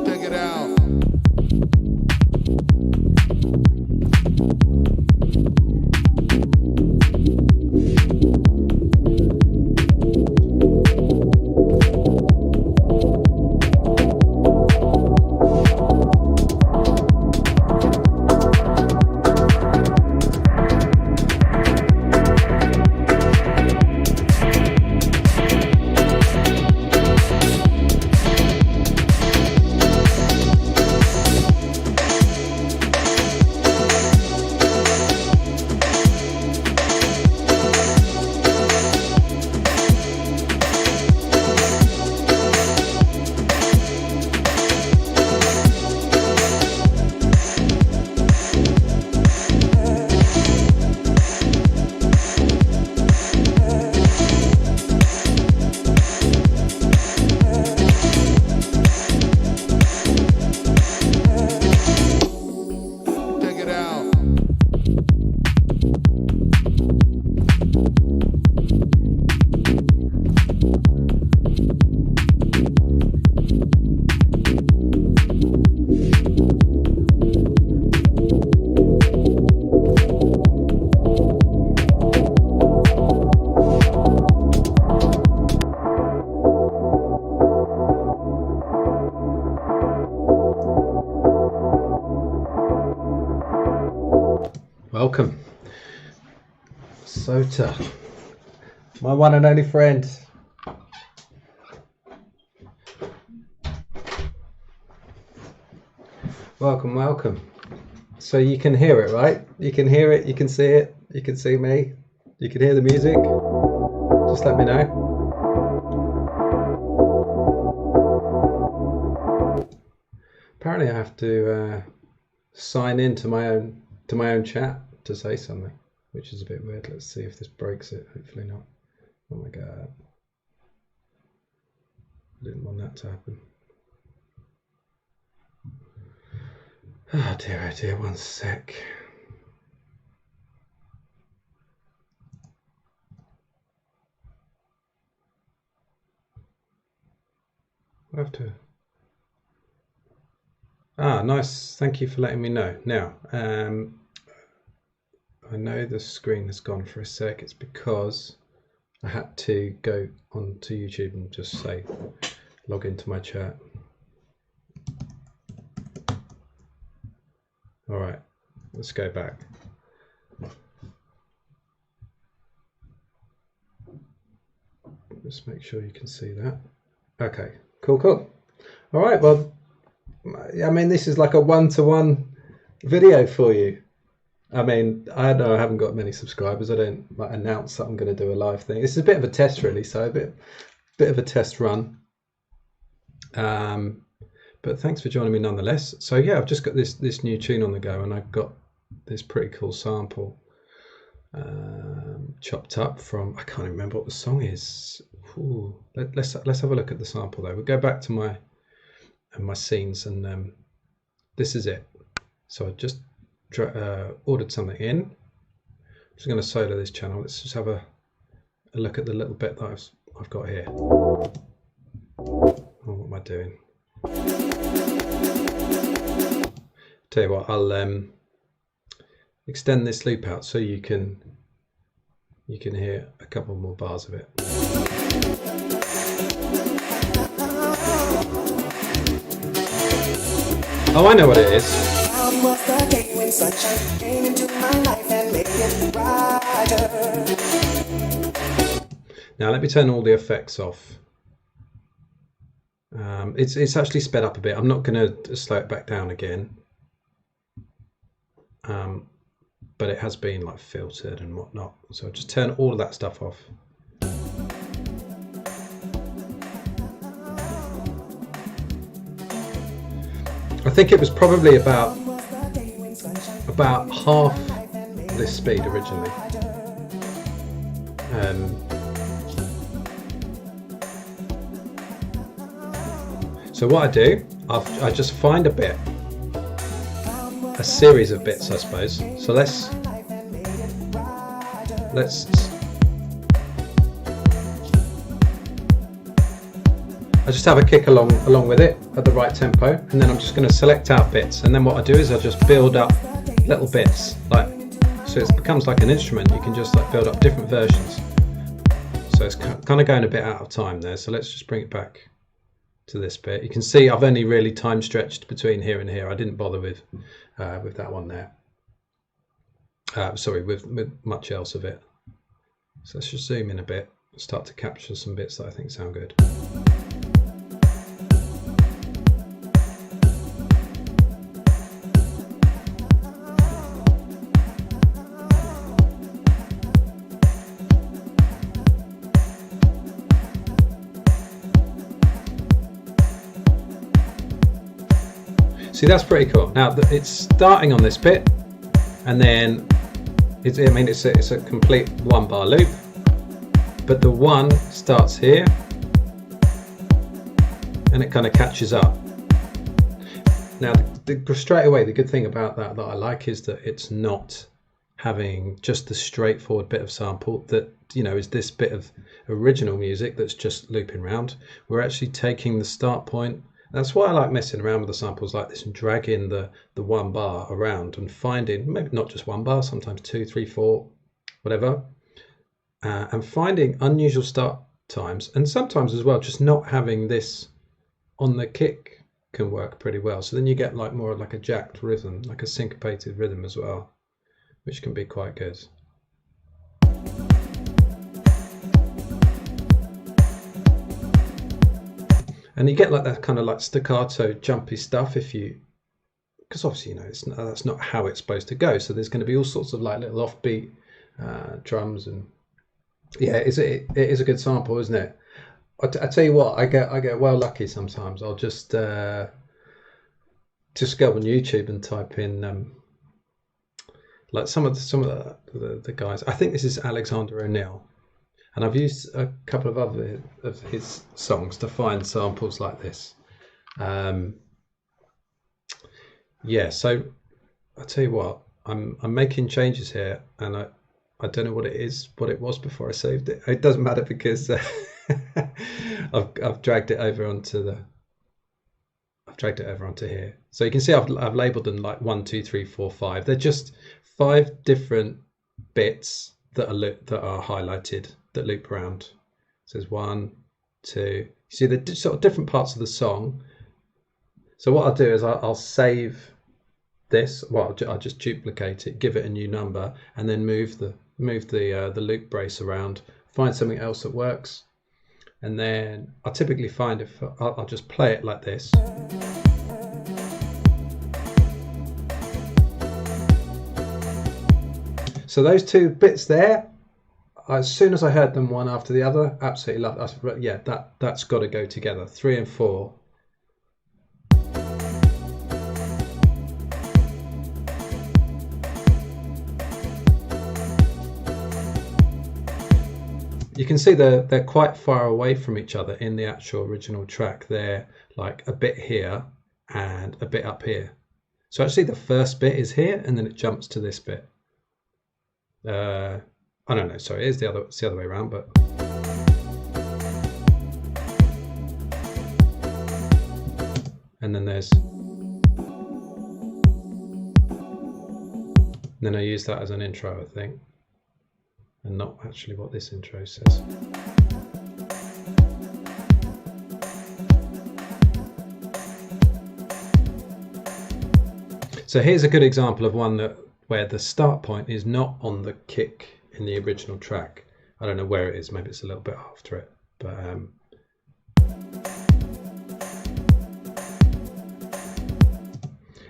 Check it out. Check it out. Welcome, Sota, my one and only friend. Welcome. So you can hear it, right? You can hear it, you can see it, you can see me, you can hear the music. Just let me know. Apparently I have to sign into my own chat to say something, which is a bit weird. Let's see if this breaks it. Hopefully not. Oh my god, I didn't want that to happen. Oh dear, 1 sec. I have to. Nice. Thank you for letting me know. Now, I know the screen has gone for a sec. It's because I had to go onto YouTube and just say, log into my chat. All right, let's go back. Just make sure you can see that. Okay, cool. All right, well, I mean, this is like a one-to-one video for you. I mean, I know I haven't got many subscribers. I don't announce that I'm going to do a live thing. This is a bit of a test, really, so a bit of a test run. But thanks for joining me nonetheless. So yeah, I've just got this new tune on the go, and I've got this pretty cool sample chopped up from, I can't remember what the song is. Ooh, let's have a look at the sample though. We'll go back to my scenes, and this is it. So I just ordered something in. I'm just going to solo this channel. Let's just have a look at the little bit that I've got here. Oh, what am I doing? Tell you what, I'll extend this loop out so you can hear a couple more bars of it. Oh, I know what it is. Now let me turn all the effects off. It's actually sped up a bit. I'm not going to slow it back down again. But it has been like filtered and whatnot. So I'll just turn all of that stuff off. I think it was probably about half this speed originally. So what I do, I just find a bit, a series of bits, I suppose. So let's I just have a kick along with it at the right tempo, and then I'm just going to select out bits, and then what I do is I just build up little bits, like, so it becomes like an instrument. You can just like build up different versions. So it's kind of going a bit out of time there, so let's just bring it back to this bit. You can see I've only really time stretched between here and here. I didn't bother with that one there. Sorry, with much else of it. So let's just zoom in a bit and start to capture some bits that I think sound good. See, that's pretty cool. Now it's starting on this bit, and then it's a complete 1 bar loop, but the 1 starts here and it kind of catches up. Now straight away, the good thing about that I like is that it's not having just the straightforward bit of sample that, you know, is this bit of original music that's just looping around. We're actually taking the start point. That's why I like messing around with the samples like this and dragging the 1 bar around and finding, maybe not just 1 bar, sometimes 2, 3, 4, whatever, and finding unusual start times, and sometimes as well just not having this on the kick can work pretty well. So then you get like more like a jacked rhythm, like a syncopated rhythm as well, which can be quite good. And you get like that kind of like staccato, jumpy stuff because obviously, you know, that's not how it's supposed to go. So there's going to be all sorts of like little offbeat drums, and yeah, it is a good sample, isn't it? I tell you what, I get well lucky sometimes. I'll just go on YouTube and type in like some of the guys. I think this is Alexander O'Neill. And I've used a couple of other of his songs to find samples like this. Yeah, so I'll tell you what, I'm making changes here, and I don't know what it was before I saved it. It doesn't matter because I've dragged it over onto here. So you can see I've labelled them like 1, 2, 3, 4, 5. They're just 5 different bits that are highlighted, that loop around. It says 1, 2. You see the sort of different parts of the song. So what I'll do is I'll save this. Well, I'll just duplicate it, give it a new number, and then move the loop brace around. Find something else that works, and then I'll typically find if I'll just play it like this. So those 2 bits there, as soon as I heard them one after the other, absolutely loved it. Yeah, that's got to go together. 3 and 4. You can see they're quite far away from each other in the actual original track. They're like a bit here and a bit up here. So actually the first bit is here, and then it jumps to this bit. I don't know, sorry, it's the other way around, but and then I use that as an intro, I think, and not actually what this intro says. So here's a good example of one where the start point is not on the kick in the original track. I don't know where it is, maybe it's a little bit after it, but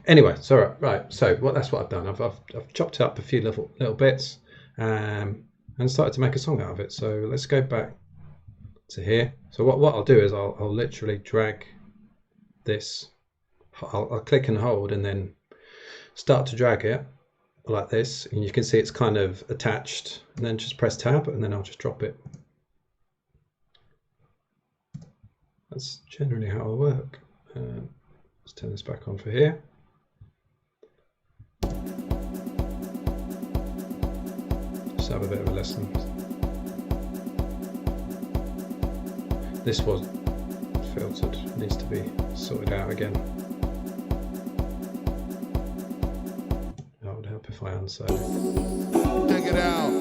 anyway, so right, so that's what I've done. I've chopped up a few little bits and started to make a song out of it. So let's go back to here. So what I'll do is I'll literally drag this. I'll click and hold and then start to drag it like this, and you can see it's kind of attached, and then just press tab and then I'll just drop it. That's generally how it'll work. Let's turn this back on for here. Just have a bit of a lesson. This was filtered. It needs to be sorted out again. That would help if I unsave it. Check it out.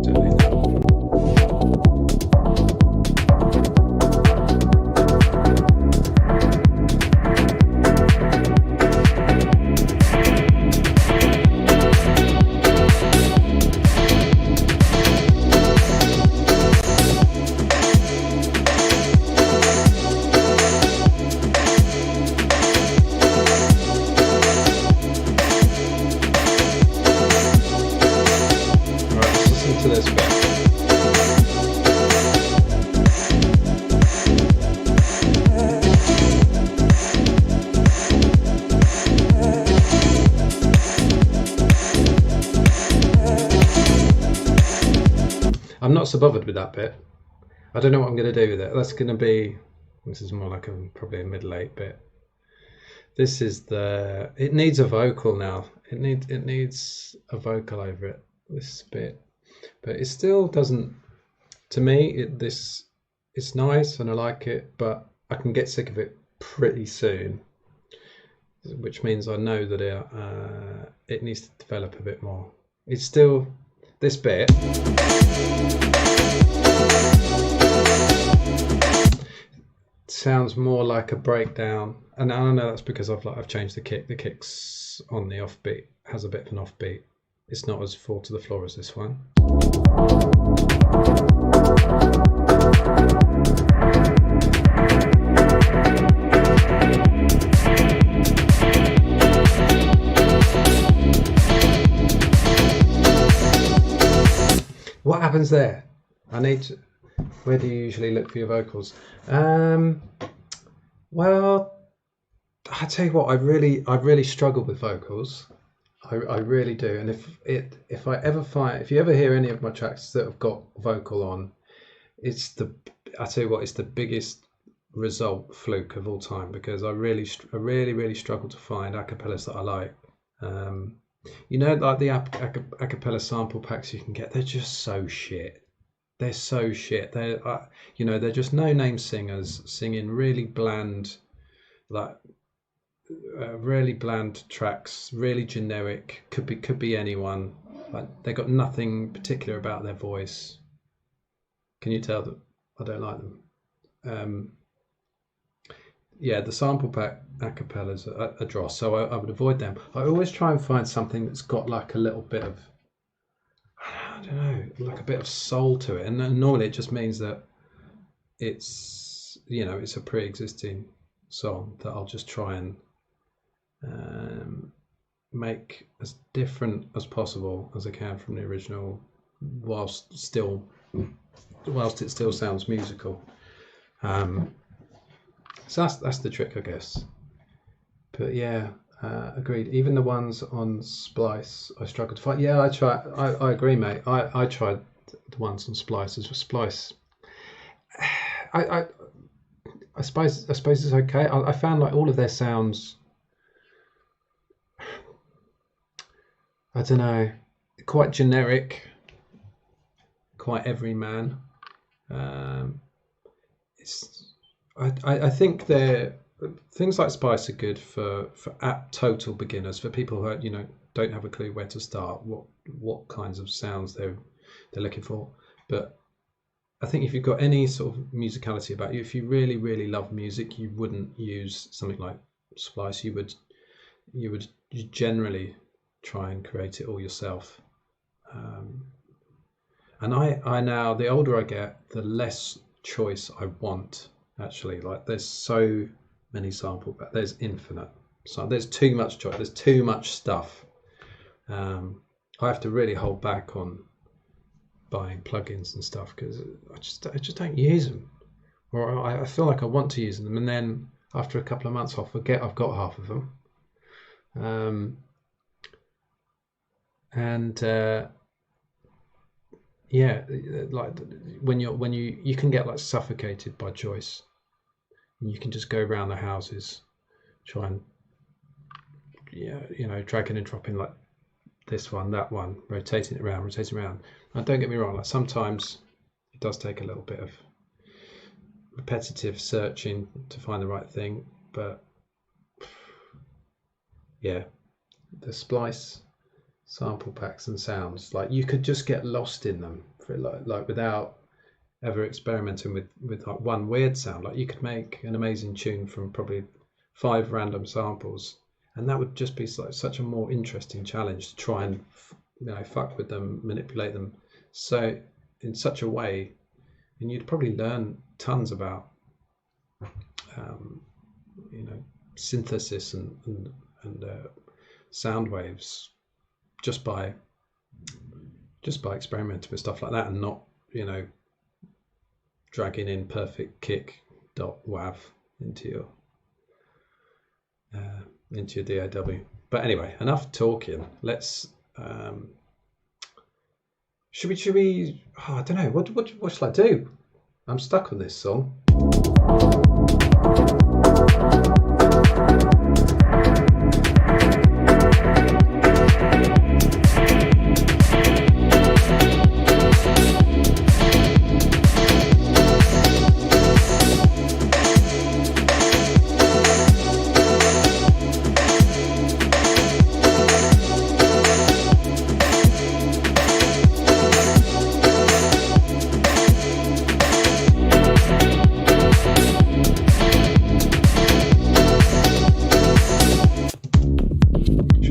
Delete that one. Right, let's listen to this bit. I'm not so bothered with that bit. I don't know what I'm going to do with it. That's going to be, this is more like probably a middle 8 bit. This is it needs a vocal now. It needs a vocal over it, this bit. But it still doesn't, to me, it's nice and I like it, but I can get sick of it pretty soon. Which means I know that it needs to develop a bit more. It's still, this bit sounds more like a breakdown, and I know that's because I've changed the kick. The kick's on the offbeat, has a bit of an offbeat. It's not as 4 to the floor as this one. What happens there? Where do you usually look for your vocals? Well, I tell you what, I really struggle with vocals. I really do. And if you ever hear any of my tracks that have got vocal on, I tell you what, it's the biggest result fluke of all time, because I really struggle to find acapellas that I like. You know, like the acapella sample packs you can get, they're just so shit. They're so shit. They're just no-name singers singing really bland, really bland tracks, really generic. Could be anyone. Like, they got nothing particular about their voice. Can you tell that I don't like them? Yeah, the sample pack acapellas are dross, so I would avoid them. I always try and find something that's got like a little bit of, I don't know, like a bit of soul to it. And normally it just means that it's a pre-existing song that I'll just try and make as different as possible as I can from the original, whilst it still sounds musical. So that's the trick, I guess. But yeah, agreed. Even the ones on Splice, I struggled to find. Yeah, I agree, mate. I tried the ones on Splice. Splice. I suppose it's okay. I found like all of their sounds, I don't know, quite generic, quite everyman. I think things like Spice are good for total beginners, for people who don't have a clue where to start, what kinds of sounds they're looking for. But I think if you've got any sort of musicality about you, if you really love music, you wouldn't use something like Splice. You would generally try and create it all yourself. And I now, the older I get, the less choice I want. Actually, like, there's so many samples, but there's infinite. So there's too much choice. There's too much stuff. I have to really hold back on buying plugins and stuff, because I just don't use them, or I feel like I want to use them, and then after a couple of months I'll forget I've got half of them. Yeah, like when you can get like suffocated by choice, and you can just go around the houses try and dragging and dropping like this one, that one, rotating it around. Now, don't get me wrong, like sometimes it does take a little bit of repetitive searching to find the right thing, but yeah, the Splice sample packs and sounds, like you could just get lost in them for like without ever experimenting with like one weird sound. Like you could make an amazing tune from probably 5 random samples, and that would just be like such a more interesting challenge to try and fuck with them, manipulate them so in such a way, and you'd probably learn tons about synthesis and sound waves just by experimenting with stuff like that, and not dragging in perfect kick .wav into your DAW. But anyway, enough talking. Let's should we I don't know, what shall I do? I'm stuck on this song.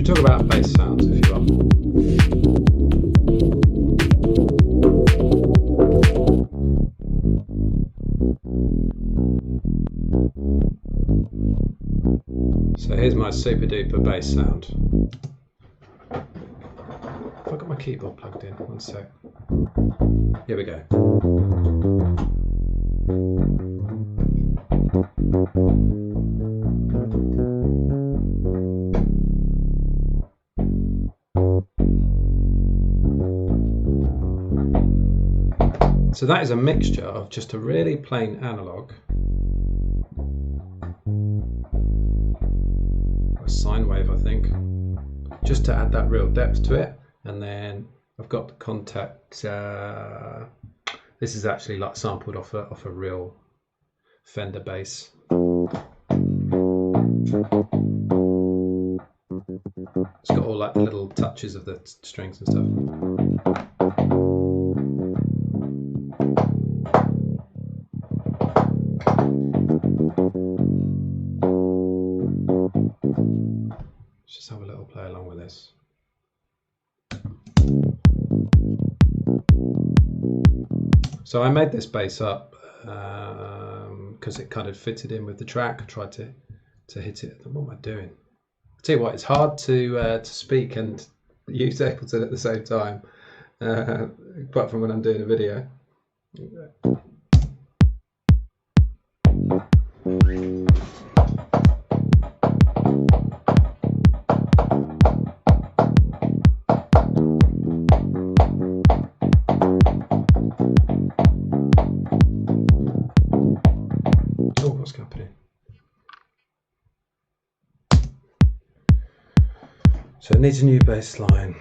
Talk about bass sounds if you want. So here's my super duper bass sound. Have I got my keyboard plugged in? One sec. Here we go. So that is a mixture of just a really plain analog, a sine wave I think, just to add that real depth to it, and then I've got the Contact, this is actually like sampled off a real Fender bass. It's got all like the little touches of the strings and stuff. Let's just have a little play along with this. So I made this bass up because it kind of fitted in with the track. I tried to hit it. What am I doing? I'll tell you what, it's hard to speak and use Ableton at the same time, apart from when I'm doing a video. Oh, what's happening? So it needs a new bass line.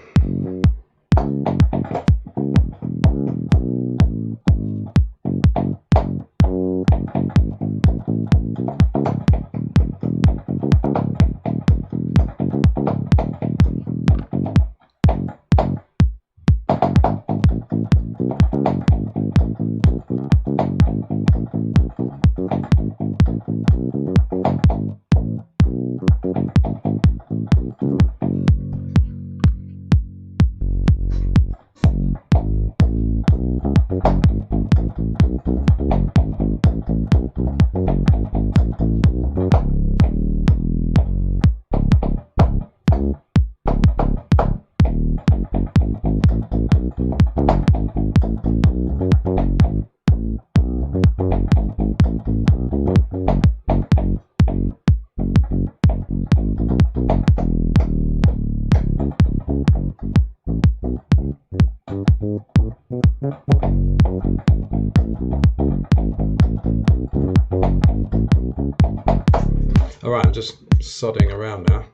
All right, I'm just sodding around now,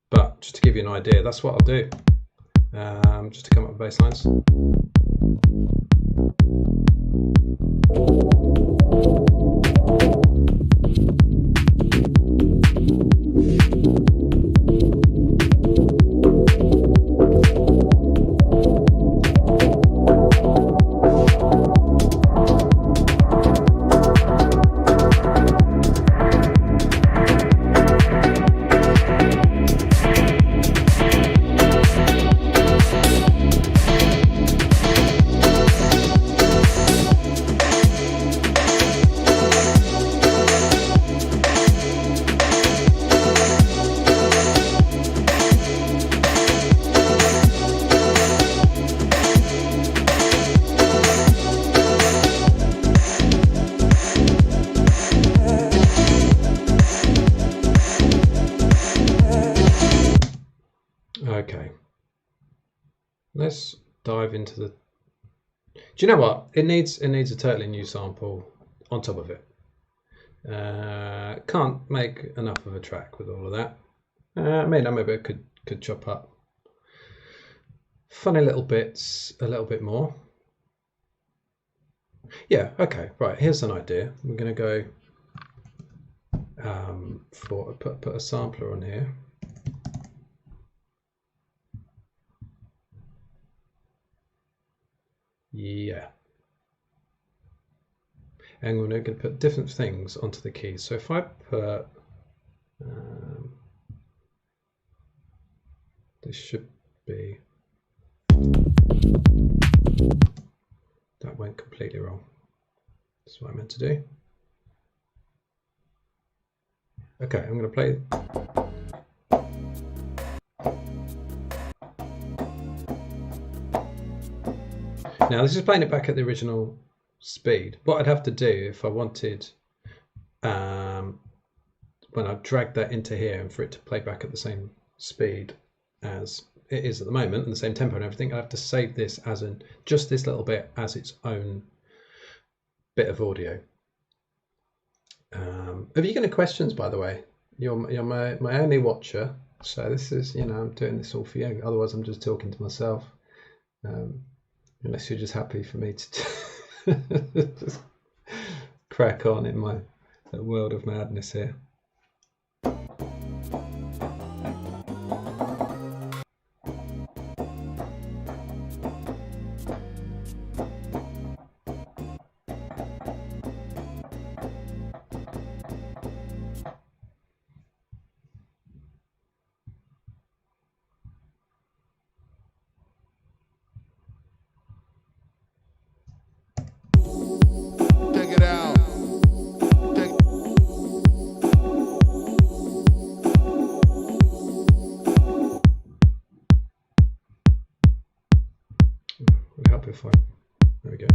but just to give you an idea, that's what I'll do. Just to come up with bass lines. Okay, let's dive into the. Do you know what? It needs a totally new sample on top of it. Can't make enough of a track with all of that. Maybe I could chop up funny little bits a little bit more. Yeah. Okay. Right. Here's an idea. We're going to go put a sampler on here. Yeah. And we're going to put different things onto the keys. So if I put, this should be, that went completely wrong. That's what I meant to do. Okay, I'm going to play. Now this is playing it back at the original speed. What I'd have to do if I wanted, when I drag that into here and for it to play back at the same speed as it is at the moment and the same tempo and everything, I have to save this as just this little bit as its own bit of audio. Have you got any questions, by the way? You're my only watcher, so this is, I'm doing this all for you. Otherwise, I'm just talking to myself. Unless you're just happy for me to just crack on in my world of madness here. There we go.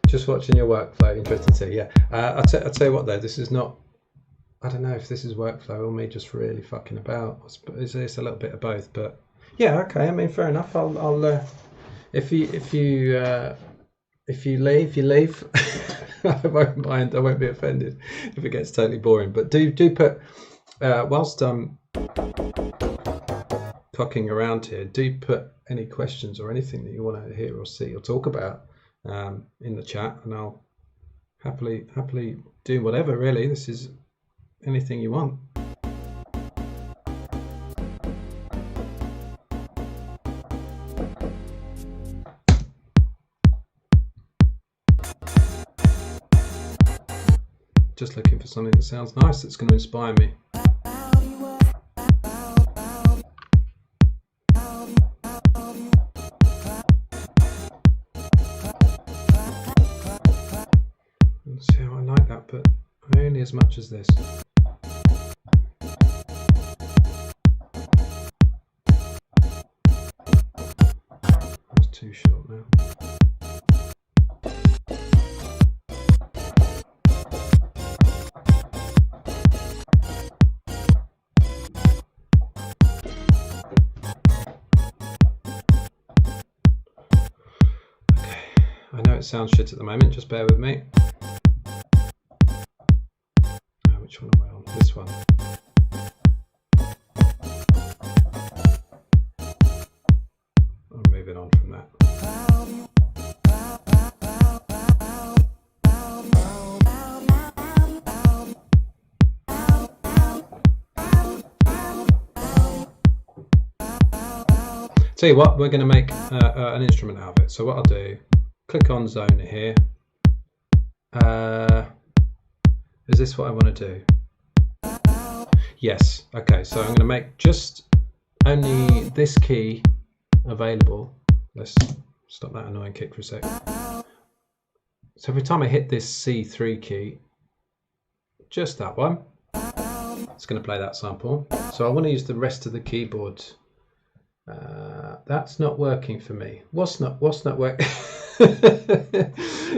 Just watching your workflow, interesting to see. Yeah, I'll tell you what though, this is not. I don't know if this is workflow or me just really fucking about. It's a little bit of both, but yeah, okay. I mean, fair enough. I'll if you leave, you leave. I won't mind. I won't be offended if it gets totally boring. But do put whilst I'm cocking around here, do put any questions or anything that you want to hear or see or talk about in the chat, and I'll happily do whatever, really. This is anything you want. Just looking for something that sounds nice, that's going to inspire me. Let's see how I like that, but only as much as this. That's too short now. I know it sounds shit at the moment, just bear with me. Which one am I on? This one. I'm moving on from that. Tell you what, we're going to make an instrument out of it. So what I'll do, click on zone here. Is this what I want to do? Yes. Okay, so I'm going to make just only this key available. Let's stop that annoying kick for a sec. So every time I hit this C3 key, just that one, it's going to play that sample. So I want to use the rest of the keyboard. That's not working for me. What's not working?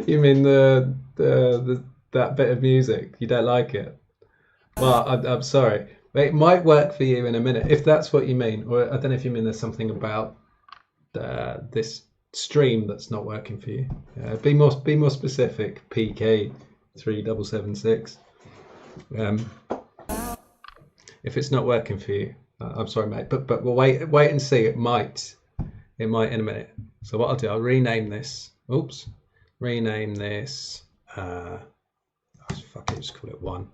You mean that bit of music? You don't like it? Well, I'm sorry. It might work for you in a minute if that's what you mean. Or I don't know if you mean there's something about this stream that's not working for you. Be more specific. PK 3776. If it's not working for you, I'm sorry, mate. But we'll wait and see. It might in a minute. So what I'll do, I'll rename this. Oops. Rename this. Fuck it, just call it 1.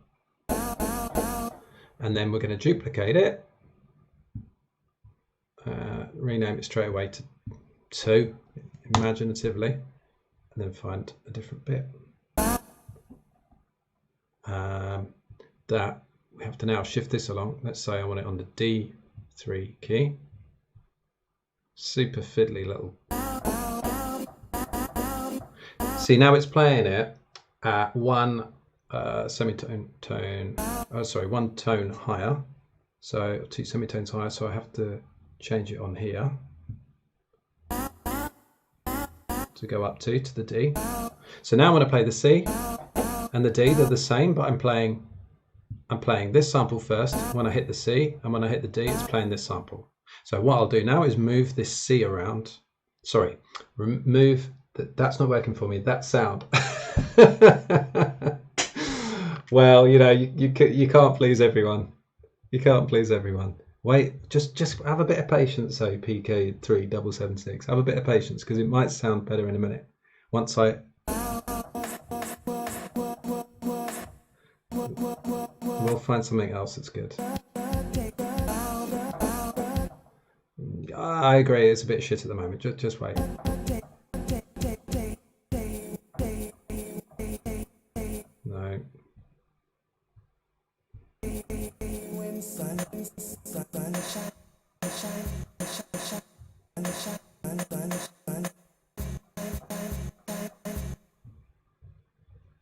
And then we're going to duplicate it. Rename it straight away to 2, imaginatively, and then find a different bit. That we have to now shift this along. Let's say I want it on the D3 key. Super fiddly little. See, now it's playing it at 1 one tone higher, so 2 semitones higher, so I have to change it on here to go up to the D. So now I'm going to play the C and the D, they're the same, but I'm playing this sample first. When I hit the C and when I hit the D, it's playing this sample. So what I'll do now is move this C around. Sorry, remove that's not working for me, that sound. Well, you know, you can't please everyone. You can't please everyone. Wait, just have a bit of patience. So PK3776, have a bit of patience because it might sound better in a minute. Once we'll find something else that's good. I agree, it's a bit shit at the moment. Just wait. No.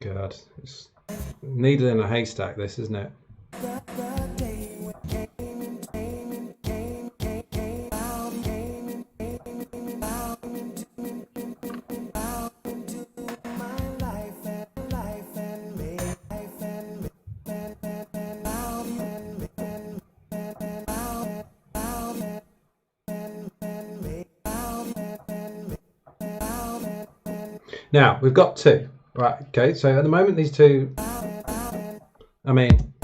God, it's needle in a haystack, this, isn't it? Now, we've got 2. Right, okay, so at the moment these 2, I mean,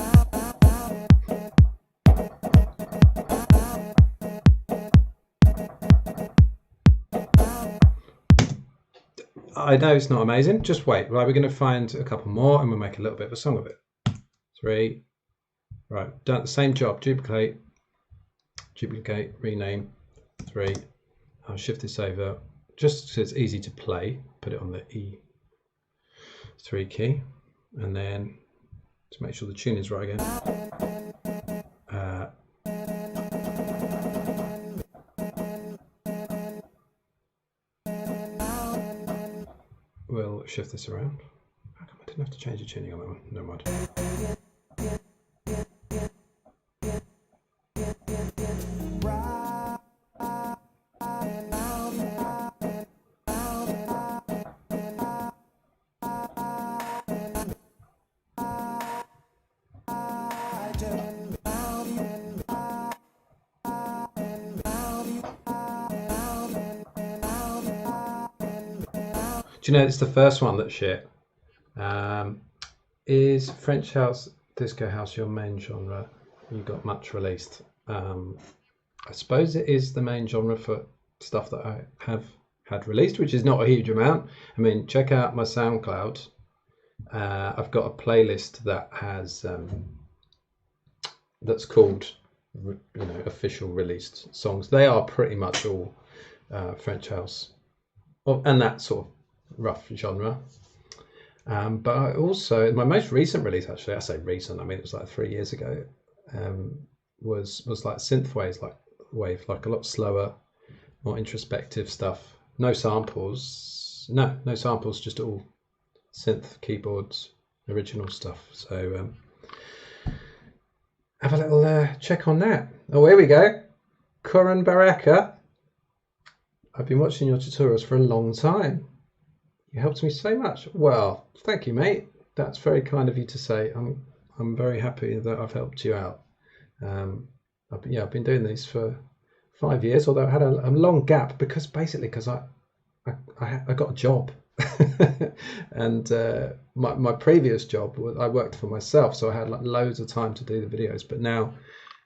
I know it's not amazing. Just wait. Right, we're going to find a couple more and we'll make a little bit of a song of it. 3. Right, done the same job. Duplicate, rename. 3. I'll shift this over just so it's easy to play. Put it on the E3 key, and then to make sure the tune is right again. We'll shift this around. How come I didn't have to change the tuning on that one? No mind. Do you know it's the first one that's shit? Is French house, disco house your main genre? You got much released. I suppose it is the main genre for stuff that I have had released, which is not a huge amount. I mean, check out my SoundCloud. I've got a playlist that has that's called, official released songs. They are pretty much all French house, and that sort of rough genre. But I also, my most recent release, actually, I say recent, I mean it was like 3 years ago, was like synthwave, like a lot slower, more introspective stuff. No samples, just all synth, keyboards, original stuff. So have a little check on that. Oh, here we go. Kuran Baraka. I've been watching your tutorials for a long time. You helped me so much. Well, thank you, mate. That's very kind of you to say. I'm very happy that I've helped you out. I've been doing these for 5 years, although I had a long gap because I got a job. And my previous job, I worked for myself, so I had like loads of time to do the videos. But now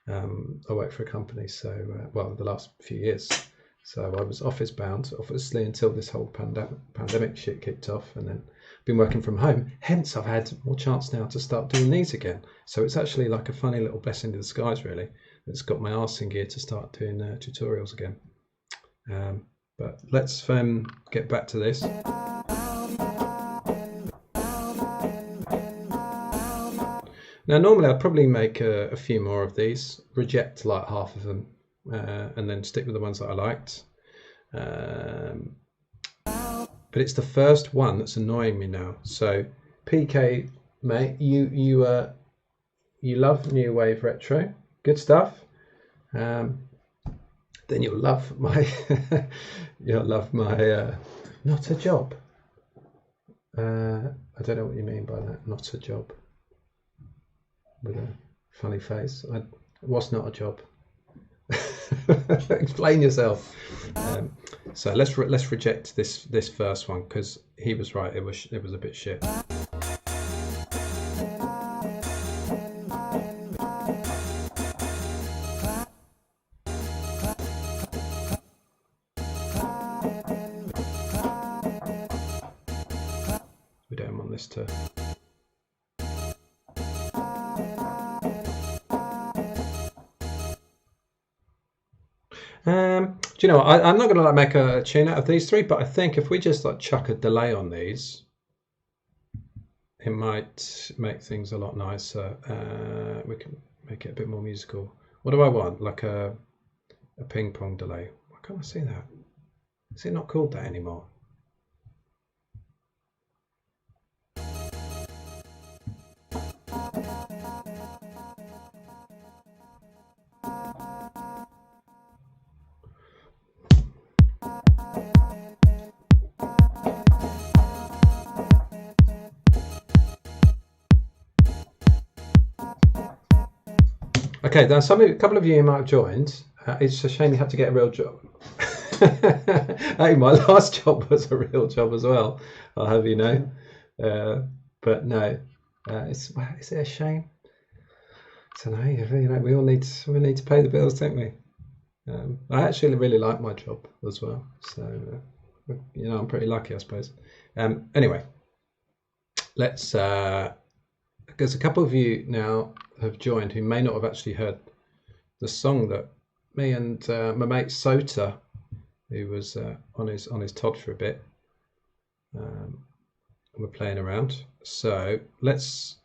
I work for a company, so the last few years. So I was office bound, obviously, until this whole pandemic shit kicked off, and then been working from home. Hence, I've had more chance now to start doing these again. So it's actually like a funny little blessing in disguise, really. It's got my arse in gear to start doing tutorials again. But let's get back to this. Now, normally I'd probably make a few more of these, reject like half of them, and then stick with the ones that I liked. But it's the first one that's annoying me now. So, PK, mate, you love new wave retro, good stuff. Then you'll love my not a job. I don't know what you mean by that. Not a job. With a funny face. What's not a job? Explain yourself. So let's reject this first one because he was right. It was a bit shit. We don't want this to. Do you know what? I'm not going to make a tune out of these three, but I think if we just chuck a delay on these, it might make things a lot nicer. We can make it a bit more musical. What do I want? Like a ping pong delay. Why can't I see that? Is it not called that anymore? Okay, now a couple of you might have joined. It's a shame you had to get a real job. Hey, my last job was a real job as well. I'll have you know. But no, is it a shame? I don't know. We all need to pay the bills, don't we? I actually really like my job as well. So I'm pretty lucky, I suppose. Anyway, let's. There's a couple of you now have joined who may not have actually heard the song that me and my mate Sota, who was on his Todd for a bit, we're playing around. So let's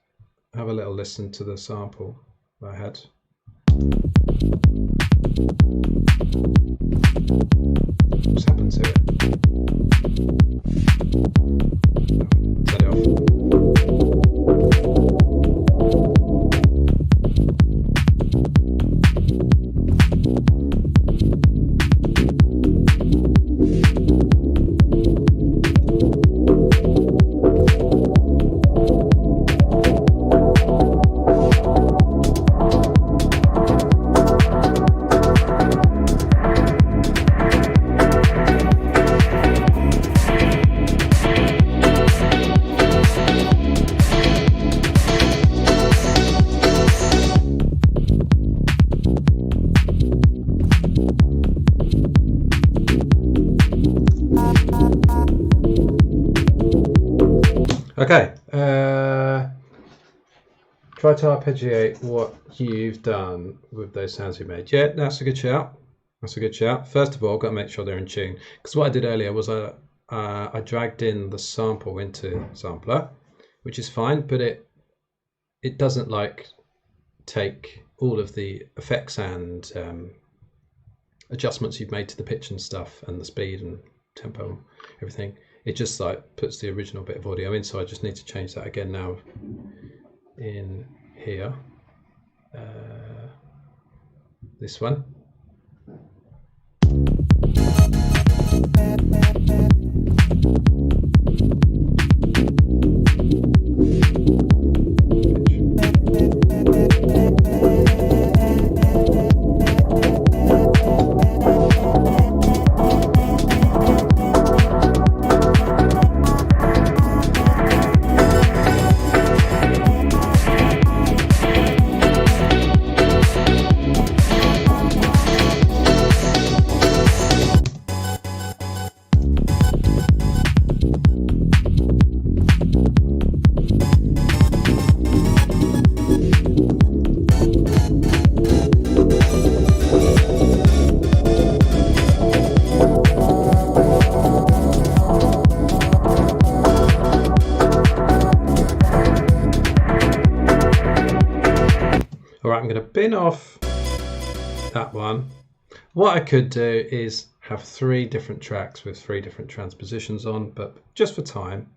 have a little listen to the sample I had. What's happened to it? Set it off. Okay, try to arpeggiate what you've done with those sounds you made. Yeah, that's a good shout. That's a good shout. First of all, I've got to make sure they're in tune. Because what I did earlier was I dragged in the sample into sampler, which is fine, but it doesn't like take all of the effects and adjustments you've made to the pitch and stuff and the speed and tempo and everything. It just like puts the original bit of audio in, so I just need to change that again now in here. This one. Alright, I'm going to bin off that one. What I could do is have 3 different tracks with 3 different transpositions on, but just for time.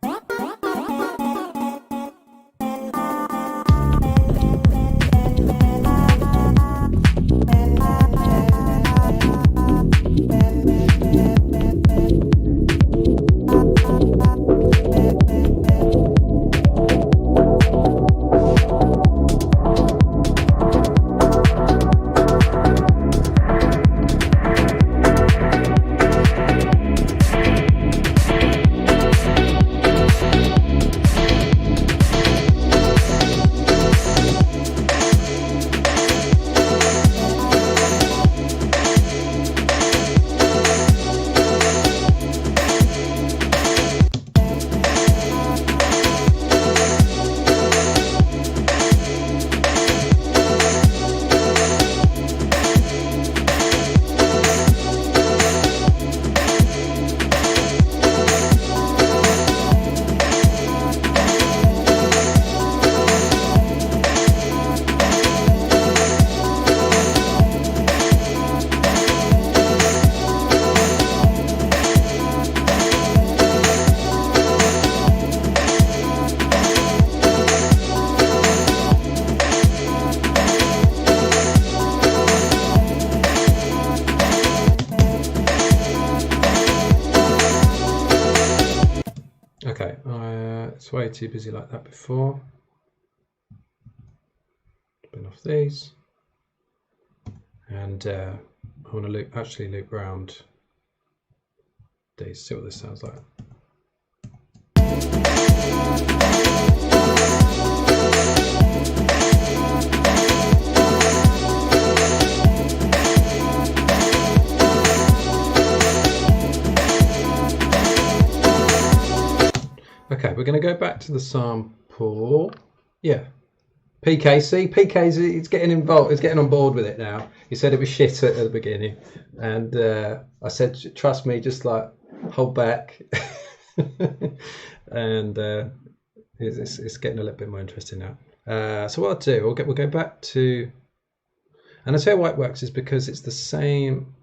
Okay, it's way too busy like that before. Bin off these, and I want to actually loop round these, see what this sounds like. we're going to go back to the sample. Yeah. PK's he's getting involved. He's getting on board with it now. He said it was shit at the beginning, and I said, "Trust me, just like hold back." And it's getting a little bit more interesting now. So what I'll do, we'll go back to, and I'll tell you why it works is because it's the same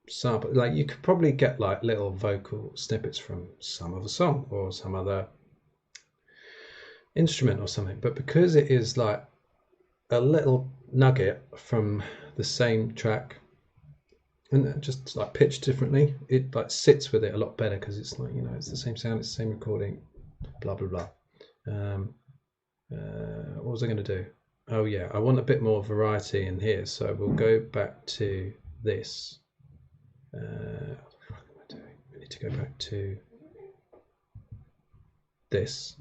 sample. Like you could probably get like little vocal snippets from some other song or some other instrument or something, but because it is like a little nugget from the same track and just like pitched differently, it like sits with it a lot better because it's like, you know, it's the same sound, it's the same recording, blah blah blah. What was I going to do? Oh yeah, I want a bit more variety in here, so we'll go back to this. What the fuck am I doing? We need to go back to this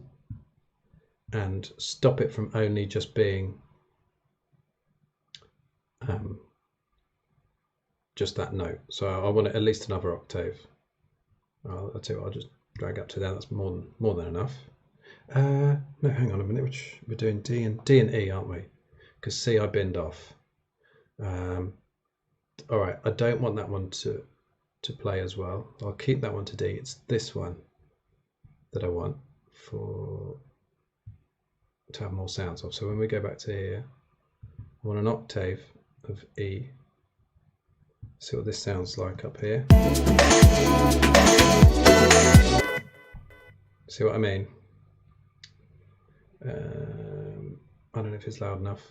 and stop it from only just being just that note. So I want it at least another octave. I'll tell you what, I'll just drag up to there. That's more than enough. No, hang on a minute. Which we're doing D and E, aren't we? Because C I binned off. All right, I don't want that one to play as well. I'll keep that one to D. It's this one that I want to have more sounds of. So when we go back to here, I want an octave of E. See what this sounds like up here. See what I mean? I don't know if it's loud enough.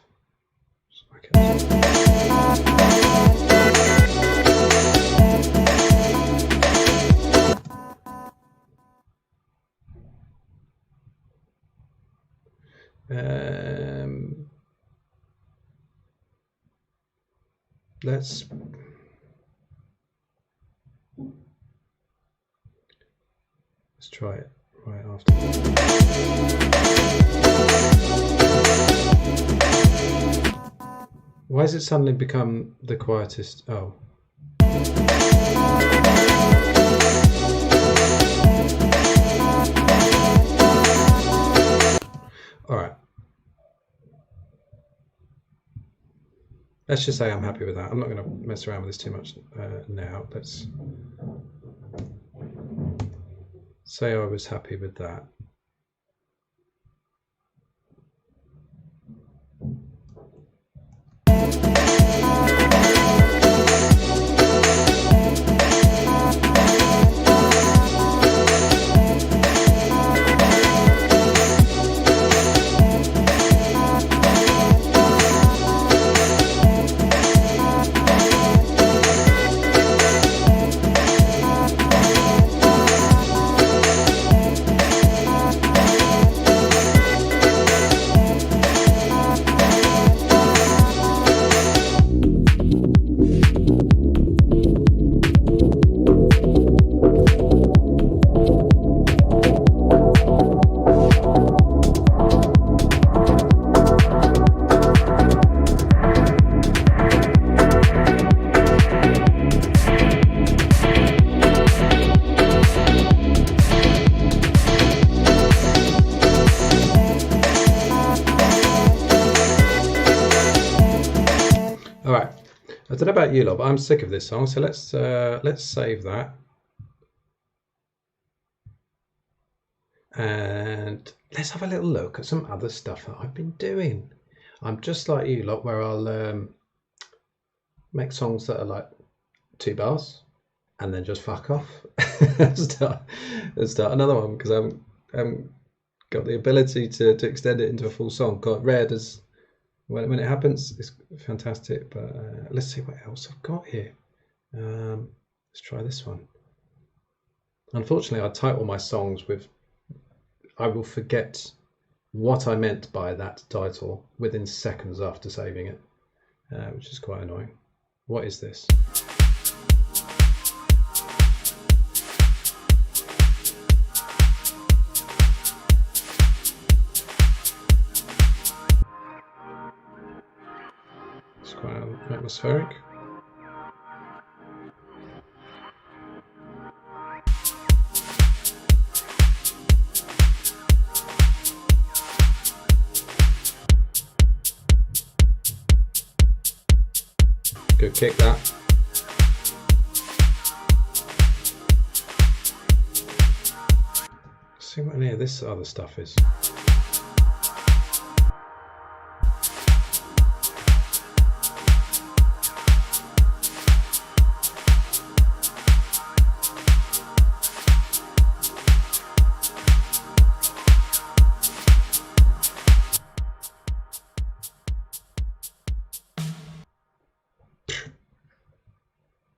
Let's try it right after. Why has it suddenly become the quietest? Oh. All right. Let's just say I'm happy with that. I'm not going to mess around with this too much now. Let's say I was happy with that. I don't know about you lot, but I'm sick of this song, so let's save that. And let's have a little look at some other stuff that I've been doing. I'm just like you lot, where I'll make songs that are like 2 bars and then just fuck off. start another one, because I haven't got the ability to extend it into a full song. Quite rare does. When it happens, it's fantastic. But let's see what else I've got here. Let's try this one. Unfortunately, I title my songs with, I will forget what I meant by that title within seconds after saving it, which is quite annoying. What is this? It's quite atmospheric. Good kick that. Let's see what any of this other stuff is.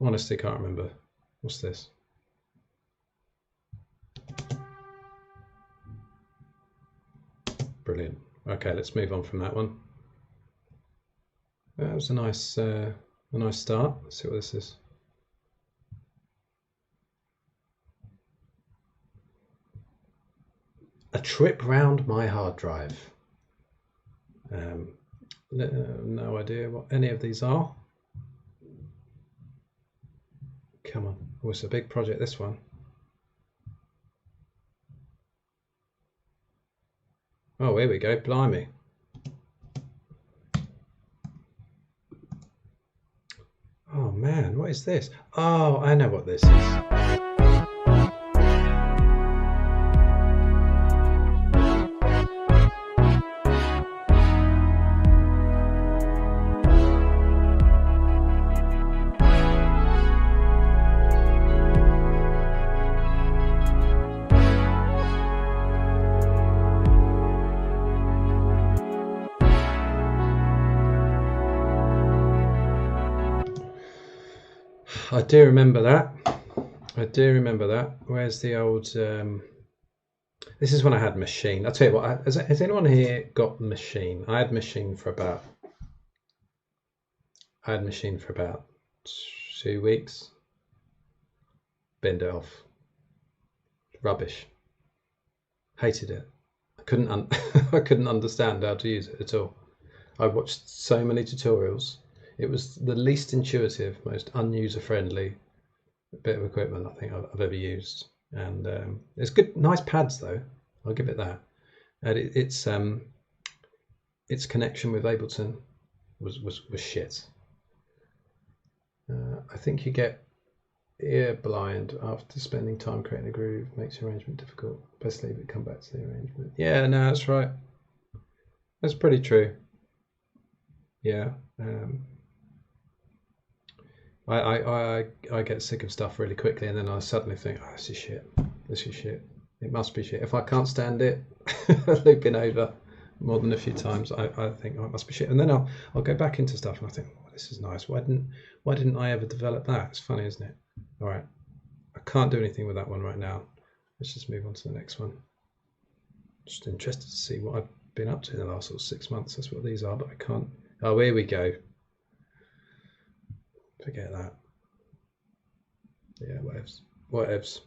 Honestly, can't remember. What's this? Brilliant. Okay, let's move on from that one. That was a nice start. Let's see what this is. A trip round my hard drive. No idea what any of these are. Come on. Oh, it's a big project, this one. Oh, here we go. Blimey. Oh, man. What is this? Oh, I know what this is. I do remember that. I do remember that. Where's the old... this is when I had Machine. I'll tell you what, has anyone here got Machine? I had Machine for about 2 weeks. Binned it off. Rubbish. Hated it. I couldn't understand how to use it at all. I watched so many tutorials. It was the least intuitive, most unuser-friendly bit of equipment I think I've ever used. And it's good, nice pads though. I'll give it that. And its connection with Ableton was shit. I think you get ear blind after spending time creating a groove. Makes the arrangement difficult. Best leave it. Come back to the arrangement. Yeah, no, that's right. That's pretty true. Yeah. I get sick of stuff really quickly, and then I suddenly think, oh, this is shit. This is shit. It must be shit. If I can't stand it, looping over more than a few times, I think, oh, it must be shit. And then I'll go back into stuff and I think, oh, this is nice. Why didn't I ever develop that? It's funny, isn't it? All right. I can't do anything with that one right now. Let's just move on to the next one. Just interested to see what I've been up to in the last sort of 6 months. That's what these are, but I can't. Oh, here we go. Forget that. Yeah, whatevs. Whatevs.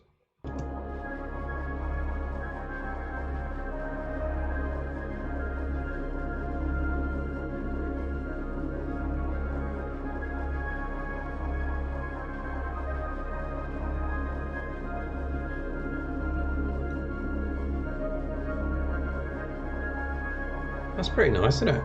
That's pretty nice, isn't it?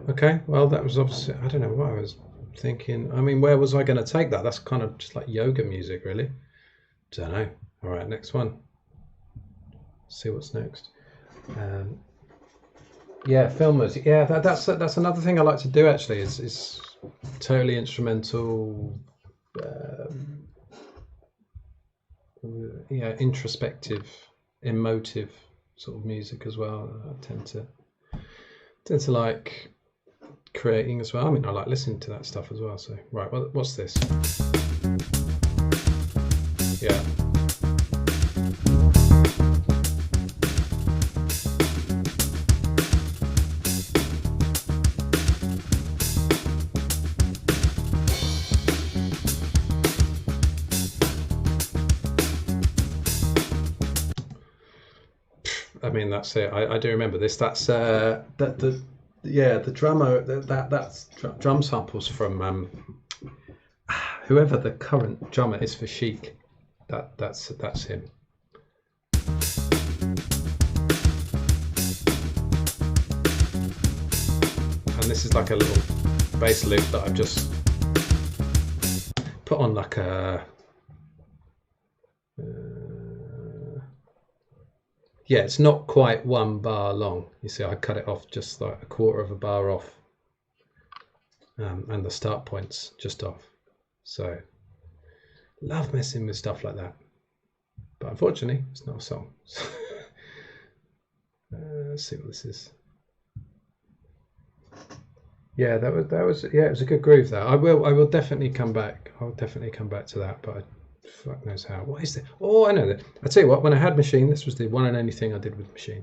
Okay, well, that was obviously, I don't know what I was thinking. I mean, where was I going to take that? That's kind of just like yoga music, really. Don't know. All right, next one. Let's see what's next. Yeah, filmers. Yeah, that's another thing I like to do, actually, is totally instrumental, yeah, introspective, emotive sort of music as well. I tend to like creating as well. I mean, I like listening to that stuff as well. So, right, what's this? Yeah. mean, that's it. I do remember this. That's the drummer. That's drum samples from whoever the current drummer is for Chic. That's him. And this is like a little bass loop that I've just put on like a yeah, it's not quite 1 bar long. You see, I cut it off just like a 1/4 of a bar off, and the start point's just off. So love messing with stuff like that, but unfortunately it's not a song. Let's see what this is. Yeah, that was yeah, it was a good groove there. I will definitely come back. I'll definitely come back to that, but fuck knows how. What is it? Oh, I know that. I tell you what, when I had Machine, this was the one and only thing I did with Machine.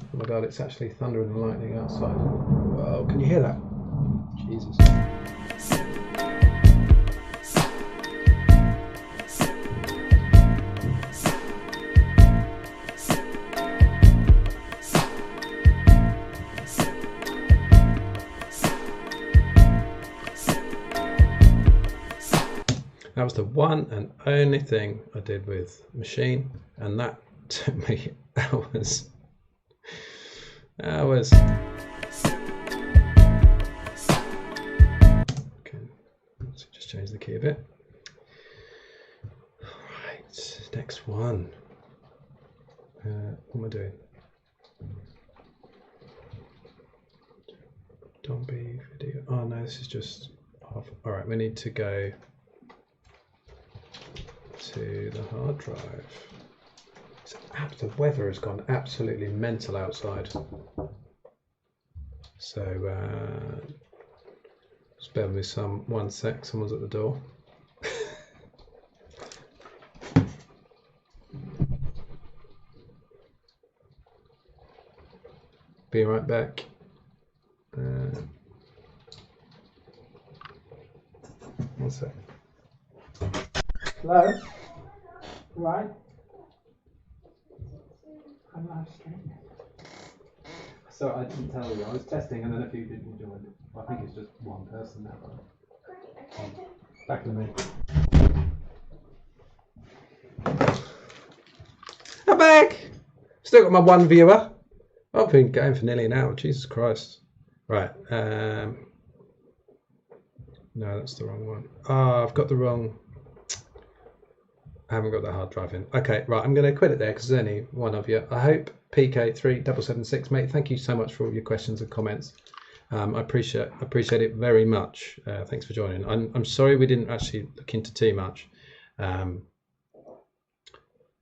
Oh my god, it's actually thundering and lightning outside. Whoa, can you hear that? Jesus. That was the one and only thing I did with Machine, and that took me hours. Okay, let's just change the key a bit. Right, next one. What am I doing? Don't be video. Oh no, this is just half. All right, we need to go to the hard drive. The weather has gone absolutely mental outside, so just bear with me 1 sec, someone's at the door. Be right back. 1 sec. Hello? Right? I'm live streaming. So I didn't tell you, I was testing and then a few people joined. I think it's just one person now. Back in a minute. I'm back! Still got my one viewer. I've been going for nearly an hour, Jesus Christ. Right, no, that's the wrong one. Oh, I've got the wrong... I haven't got the hard drive in. Okay, right, I'm going to quit it there because there's only one of you. I hope PK3776, mate, thank you so much for all your questions and comments. I appreciate it very much. Thanks for joining. I'm sorry we didn't actually look into too much.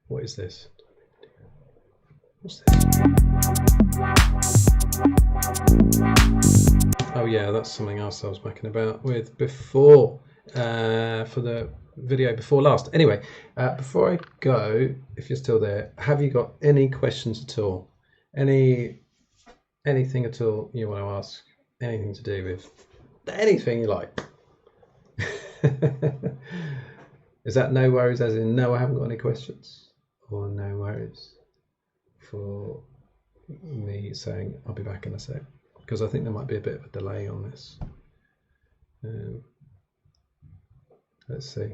What is this? What's this? Oh yeah, that's something else I was mucking about with before for the video before last. Anyway, before I go, if you're still there, have you got any questions at all? Anything at all you want to ask? Anything to do with anything you like? Is that no worries as in no, I haven't got any questions? Or no worries for me saying I'll be back in a sec? Because I think there might be a bit of a delay on this. Let's see.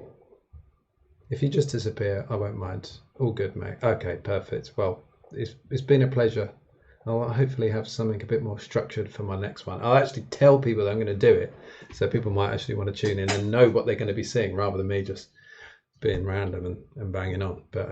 If you just disappear, I won't mind. All good, mate. Okay, perfect. Well, it's been a pleasure. I'll hopefully have something a bit more structured for my next one. I'll actually tell people that I'm going to do it, so people might actually want to tune in and know what they're going to be seeing rather than me just being random and banging on. But